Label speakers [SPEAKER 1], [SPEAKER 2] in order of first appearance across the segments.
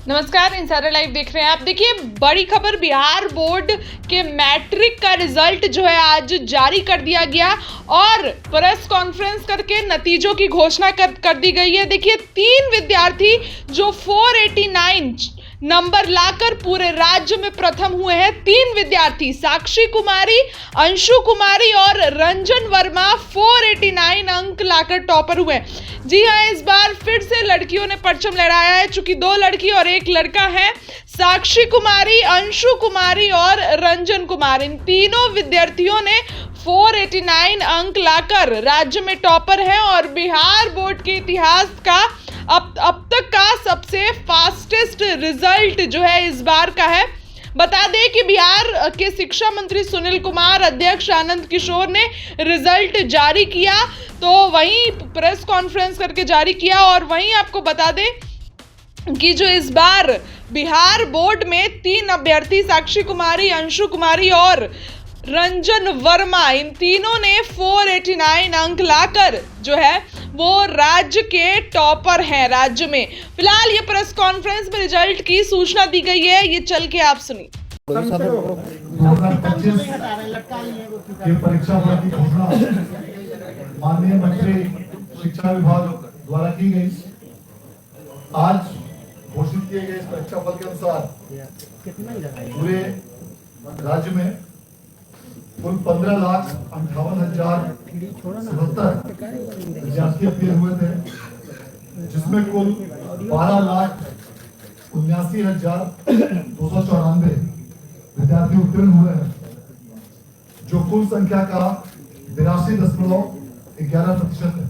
[SPEAKER 1] नमस्कार, insider live देख रहे हैं आप। देखिए, बड़ी खबर, बिहार बोर्ड के मैट्रिक का रिजल्ट जो है आज जारी कर दिया गया और प्रेस कॉन्फ्रेंस करके नतीजों की घोषणा कर दी गई है। देखिए, 3 विद्यार्थी जो 489 नंबर लाकर पूरे राज्य में प्रथम हुए हैं। 3 विद्यार्थी, साक्षी कुमारी, अंशु कुमारी और रंजन वर्मा 489 अंक लाकर टॉपर हुए। जी हाँ, इस बार फिर से लड़कियों ने परचम लहराया है। चूंकि 2 लड़की और 1 लड़का है, साक्षी कुमारी, अंशु कुमारी और रंजन कुमार, इन तीनों विद्यार्थियों ने 489 अंक लाकर राज्य में टॉपर हैं और बिहार बोर्ड के इतिहास का अब तक का सबसे फास्टेस्ट रिजल्ट जो है इस बार का है। बता दें कि बिहार के शिक्षा मंत्री सुनील कुमार, अध्यक्ष आनंद किशोर ने रिजल्ट जारी किया, तो वहीं प्रेस कॉन्फ्रेंस करके जारी किया। और वहीं आपको बता दें कि जो इस बार बिहार बोर्ड में 3 अभ्यर्थी, साक्षी कुमारी, अंशु कुमारी और रंजन वर्मा, इन तीनों ने 489 अंक लाकर जो है वो राज्य के टॉपर हैं राज्य में। फिलहाल ये प्रेस कॉन्फ्रेंस में रिजल्ट की सूचना दी गई है, ये चल के आप सुनिए।
[SPEAKER 2] 2025 की परीक्षा फल की घोषणा माननीय मंत्री शिक्षा विभाग द्वारा की गई। आज घोषित किए गए इस परीक्षा फल के अनुसार पूरे राज्य में कुल 15,58,077 विद्यार्थी अपील हुए थे, जिसमें कुल 12,79,294 विद्यार्थी उत्तीर्ण हुए हैं, जो कुल संख्या का 82.11% है।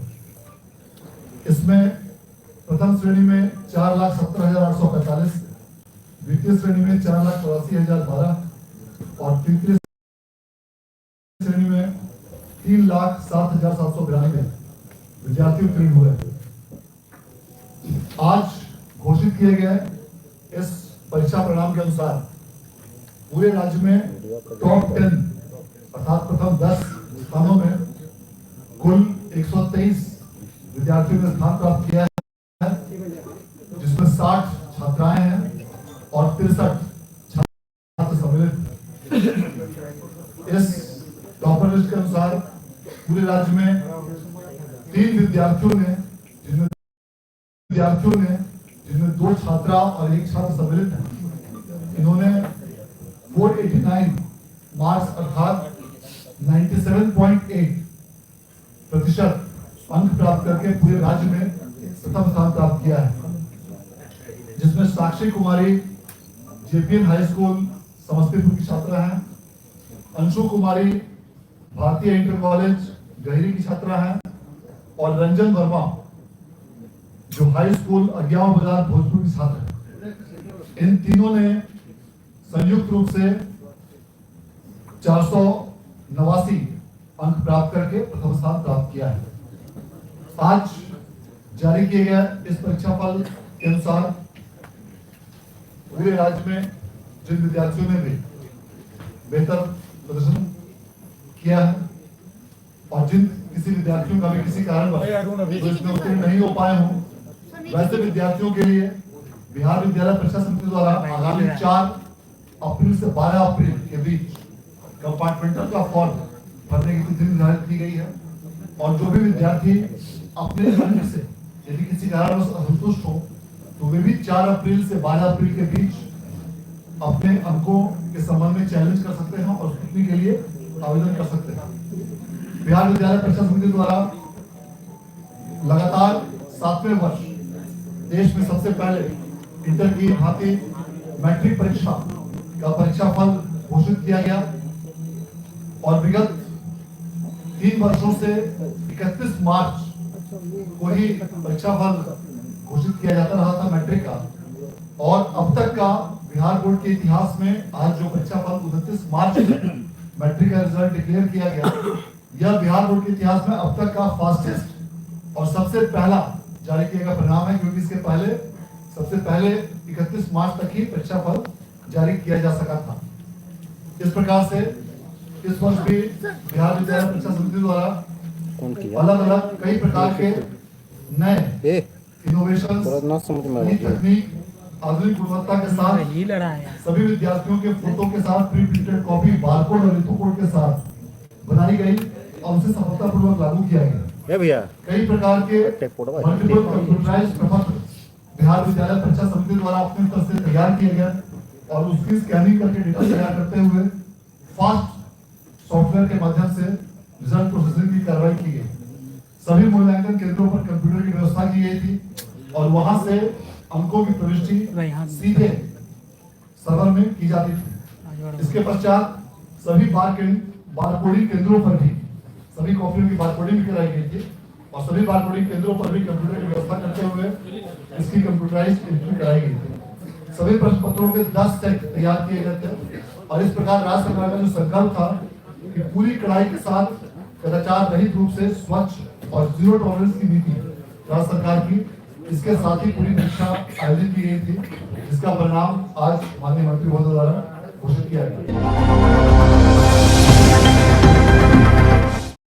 [SPEAKER 2] इसमें प्रथम श्रेणी में 4,70,845, द्वितीय श्रेणी में 4,84,012 और तृतीय श्रेणी में 3,07,792 विद्यार्थी उत्तीर्ण हुए। आज घोषित किए गए इस परीक्षा परिणाम के अनुसार पूरे राज्य में टॉप 10 अर्थात प्रथम 10 स्थानों में कुल 123 विद्यार्थियों ने स्थान प्राप्त किया है, जिसमें 60 छात्राएं हैं और 63 छात्र सम्मिलित। इस टॉपर लिस्ट के अनुसार पूरे राज्य में 3 विद्यार्थियों ने जिनमें 2 छात्रा और 1 छात्र सम्मिलित है, इन्होंने 489 मार्क्स अर्थात 97.8% अंक प्राप्त करके पूरे राज्य में प्रथम स्थान प्राप्त किया है, जिसमें साक्षी कुमारी जेपीएन हाई स्कूल समस्तीपुर की छात्रा हैं, अंशु कुमारी भारतीय इंटर कॉलेज गहरी की छात्रा हैं और रंजन वर्मा जो हाई स्कूल अज्ञाव बाजार भोजपुर की छात्र है। इन तीनों ने संयुक्त रूप से 489 अंक प्राप्त करके प्रथम स्थान प्राप्त किया है। आज जारी किए गए इस परीक्षा फल के अनुसार पूरे राज्य में जिन विद्यार्थियों ने भी बेहतर प्रदर्शन किया है और जिन किसी विद्यार्थियों का भी किसी कारण इसमें उत्तीर्ण नहीं हो पाए हों, वैसे विद्यार्थियों के लिए बिहार विद्यालय परीक्षा समिति द्वारा आगामी 4 अप्रैल से 12 अप्रैल के बीच कंपार्टमेंटल का फॉर्म भरने की तिथि निर्धारित की गई है और जो भी विद्यार्थी अपने अंक से यदि किसी कारण असंतुष्ट हो तो वे भी 4 अप्रैल से 12 अप्रैल के बीच अपने अंकों के संबंध में चैलेंज कर सकते हैं और स्क्रूटनी के लिए आवेदन कर सकते हैं। बिहार विद्यालय परीक्षा समिति द्वारा लगातार 7वें वर्ष देश में सबसे पहले इंटर की भांति मैट्रिक परीक्षा का परीक्षा फल घोषित किया गया और विगत 3 वर्षों से 31 मार्च को ही परीक्षा फल घोषित किया जाता रहा था मैट्रिक का, और अब तक का बिहार बोर्ड के इतिहास में आज जो परीक्षा फल 29 मार्च मैट्रिक का रिजल्ट डिक्लेयर किया गया, यह बिहार बोर्ड के इतिहास में अब तक का फास्टेस्ट और सबसे पहला जारी किया गया परिणाम है, क्योंकि इसके पहले सबसे पहले 31 मार्च तक ही परीक्षा फल जारी किया जा सका था। इस प्रकार से इस वर्ष भी बिहार विद्यालय परीक्षा समिति द्वारा अलग अलग कई प्रकार के नए इनोवेशन, नई तकनीक आधुनिक गुणवत्ता के साथ
[SPEAKER 3] ही लड़ा है
[SPEAKER 2] सभी विद्यार्थियों के फोटो के साथ प्री प्रिंटेड कॉपी, बारकोड और लिथोकोड के साथ बनाई गई और उसे सफलतापूर्वक लागू किया गया।
[SPEAKER 4] भैया
[SPEAKER 2] कई प्रकार के मल्टीपल कंप्यूटराइज्ड प्रपत्र बिहार विद्यालय परीक्षा समिति द्वारा अपने स्तर से तैयार किए गए और उसकी स्कैनिंग करके डेटा तैयार करते हुए फास्ट सॉफ्टवेयर के माध्यम से रिजल्ट प्रोसेसिंग की कार्रवाई की गई। सभी मूल्यांकन केंद्रों पर कंप्यूटर की व्यवस्था की गई थी और वहां से अंकों की प्रविष्टि सीधे सर्वर में की जाती थी। इसके पश्चात सभी बारकोडिंग केंद्रों पर भी सभी कॉपियों की बारकोडिंग भी कराई गई थी और सभी बारकोडिंग केंद्रों पर भी कंप्यूटर की व्यवस्था करते हुए इसकी कंप्यूटराइज्ड एंट्री कराई गई थी। सभी प्रश्न पत्रों के 10 सेट तैयार किए गए थे और इस प्रकार राज्य सरकार का जो संकल्प था कि पूरी कड़ाई के साथ कदाचार रहित रूप से स्वच्छ और जीरो टॉलरेंस की नीति राज्य सरकार की, इसके साथ ही पूरी परीक्षा आयोजित की गई थी, जिसका परिणाम आज माननीय मंत्री महोदय द्वारा घोषित किया गया।